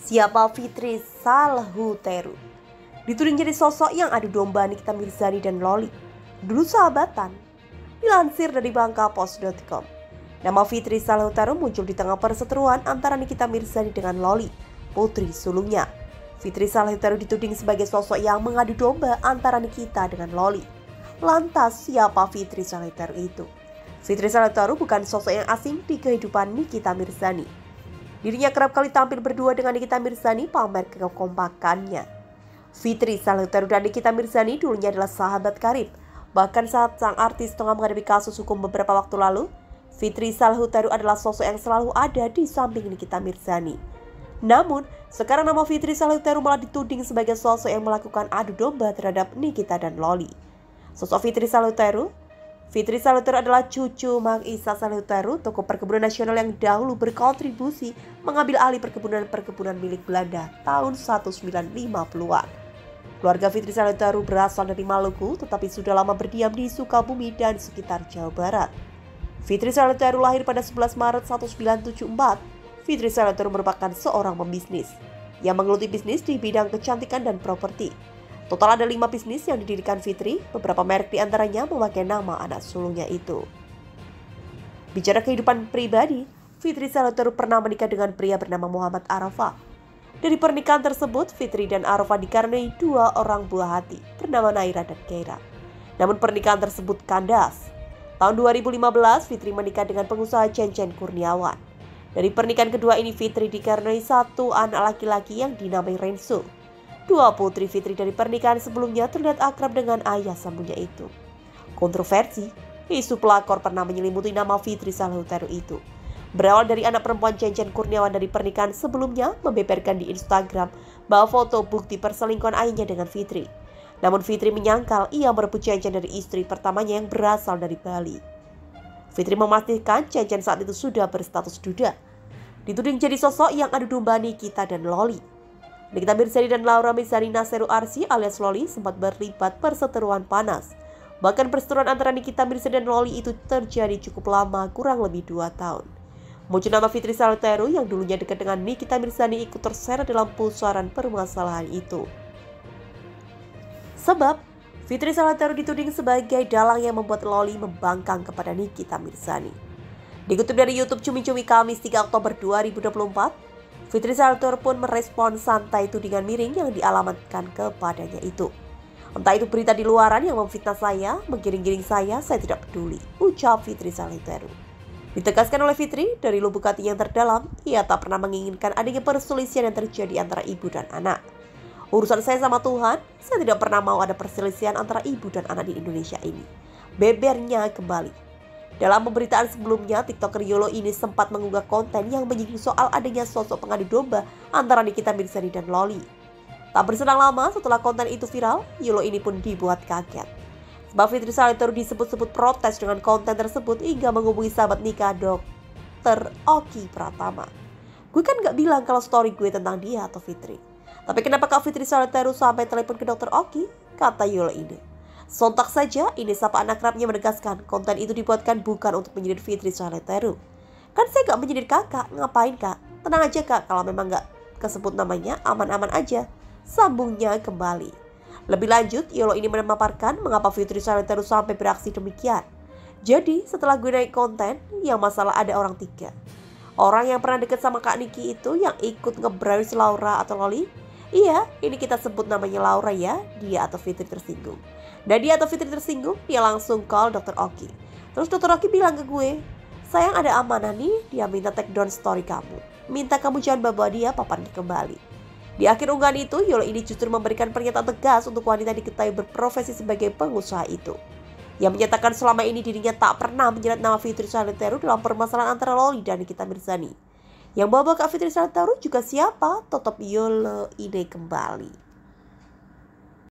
Siapa Fitri Salhuteru? Dituding jadi sosok yang adu domba Nikita Mirzani dan Loli. Dulu sahabatan. Dilansir dari bangkapos.com. Nama Fitri Salhuteru muncul di tengah perseteruan antara Nikita Mirzani dengan Loli, putri sulungnya. Fitri Salhuteru dituding sebagai sosok yang mengadu domba antara Nikita dengan Loli. Lantas siapa Fitri Salhuteru itu? Fitri Salhuteru bukan sosok yang asing di kehidupan Nikita Mirzani. Dirinya kerap kali tampil berdua dengan Nikita Mirzani pamer kekompakannya. Fitri Salhuteru dan Nikita Mirzani dulunya adalah sahabat karib. Bahkan saat sang artis tengah menghadapi kasus hukum beberapa waktu lalu, Fitri Salhuteru adalah sosok yang selalu ada di samping Nikita Mirzani. Namun, sekarang nama Fitri Salhuteru malah dituding sebagai sosok yang melakukan adu domba terhadap Nikita dan Loli. Sosok Fitri Salhuteru adalah cucu Mang Isa Salhuteru, tokoh perkebunan nasional yang dahulu berkontribusi mengambil alih perkebunan milik Belanda tahun 1950-an. Keluarga Fitri Salhuteru berasal dari Maluku, tetapi sudah lama berdiam di Sukabumi dan sekitar Jawa Barat. Fitri Salhuteru lahir pada 11 Maret 1974. Fitri Salhuteru merupakan seorang pembisnis yang menggeluti bisnis di bidang kecantikan dan properti. Total ada 5 bisnis yang didirikan Fitri, beberapa merek diantaranya memakai nama anak sulungnya itu. Bicara kehidupan pribadi, Fitri Salhuteru pernah menikah dengan pria bernama Muhammad Arafah. Dari pernikahan tersebut, Fitri dan Arafah dikaruniai 2 orang buah hati bernama Naira dan Keira. Namun pernikahan tersebut kandas. Tahun 2015, Fitri menikah dengan pengusaha Cencen Kurniawan. Dari pernikahan kedua ini, Fitri dikaruniai 1 anak laki-laki yang dinamai Renzo. 2 putri Fitri dari pernikahan sebelumnya terlihat akrab dengan ayah sambungnya itu. Kontroversi, isu pelakor pernah menyelimuti nama Fitri Salhuteru itu. Berawal dari anak perempuan Cencen Kurniawan dari pernikahan sebelumnya membeberkan di Instagram bahwa foto bukti perselingkuhan ayahnya dengan Fitri. Namun Fitri menyangkal ia merebut Cencen dari istri pertamanya yang berasal dari Bali. Fitri memastikan Cencen saat itu sudah berstatus duda. Dituding jadi sosok yang adu domba Nikita dan Loli. Nikita Mirzani dan Laura Mirzani Naseru Arsi alias Loli sempat berlibat perseteruan panas. Bahkan perseteruan antara Nikita Mirzani dan Loli itu terjadi cukup lama, kurang lebih 2 tahun. Muncul nama Fitri Salhuteru yang dulunya dekat dengan Nikita Mirzani ikut terseret dalam pusaran permasalahan itu. Sebab Fitri Salhuteru dituding sebagai dalang yang membuat Loli membangkang kepada Nikita Mirzani. Dikutip dari YouTube Cumi-Cumi Kamis 3 Oktober 2024, Fitri Salhuteru pun merespon santai tudingan miring yang dialamatkan kepadanya itu. Entah itu berita di luaran yang memfitnah saya, menggiring-giring saya tidak peduli, ucap Fitri Salhuteru. Ditegaskan oleh Fitri, dari lubuk hati yang terdalam, ia tak pernah menginginkan adanya perselisihan yang terjadi antara ibu dan anak. Urusan saya sama Tuhan, saya tidak pernah mau ada perselisihan antara ibu dan anak di Indonesia ini. Bebernya kembali. Dalam pemberitaan sebelumnya, TikToker Yolo ini sempat mengunggah konten yang menyinggung soal adanya sosok pengadu domba antara Nikita Mirzani dan Loli. Tak berselang lama setelah konten itu viral, Yolo ini pun dibuat kaget. Sebab Fitri Salhuteru disebut-sebut protes dengan konten tersebut hingga menghubungi sahabat nikah Dr. Oki Pratama. Gue kan gak bilang kalau story gue tentang dia atau Fitri. Tapi kenapa Kak Fitri Salhuteru sampai telepon ke Dr. Oki? Kata Yolo ini. Sontak saja, ini sapaan akrabnya menegaskan konten itu dibuatkan bukan untuk menyindir Fitri Salhuteru. Kan saya gak menyindir kakak, ngapain kak? Tenang aja kak, kalau memang gak kesebut namanya, aman-aman aja. Sambungnya kembali. Lebih lanjut, Yolo ini memaparkan mengapa Fitri Salhuteru sampai beraksi demikian. Jadi, setelah gue naik konten, yang masalah ada orang 3. Orang yang pernah deket sama Kak Niki itu yang ikut nge-browse Laura atau Loli. Iya, ini kita sebut namanya Laura ya, dia atau Fitri tersinggung. Dan dia atau Fitri tersinggung, dia langsung call Dr. Oki. Terus Dr. Oki bilang ke gue, sayang ada amanah nih, dia minta take down story kamu. Minta kamu jangan bawa dia, papan kembali. Di akhir unggahan itu, Yolo ini justru memberikan pernyataan tegas untuk wanita diketahui berprofesi sebagai pengusaha itu. Yang menyatakan selama ini dirinya tak pernah menyeret nama Fitri Salhuteru dalam permasalahan antara Loli dan Nikita Mirzani. Yang bawa Kak Fitri Salhuteru juga siapa? Tetap Yolo ini kembali.